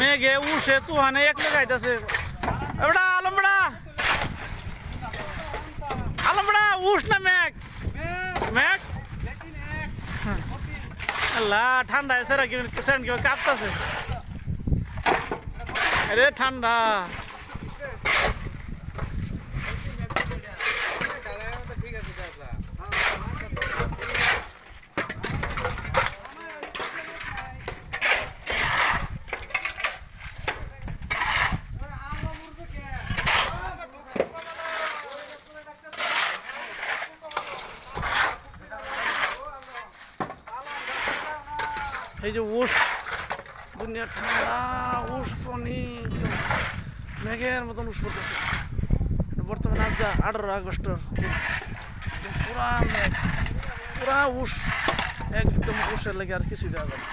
মেঘে উঠে তুহানে এক লাগাইতেছে এবড়া আলমড়া আলমড়া উঠ না মেঘ মেঘ আল্লাহ ঠান্ডা সেরা কি সেরা কি কাঁপতাছে আরে ঠান্ডা এই যে উঠ দুনিয়ার ঠান্ডা উঠ পানি মেঘের মতন উঠ পড়তেছে বর্তমানে আজ 18 আগস্ট পুরা মেঘ পুরা উঠ একদম উঠের লেগে আর কিছু দেওয়া যাবে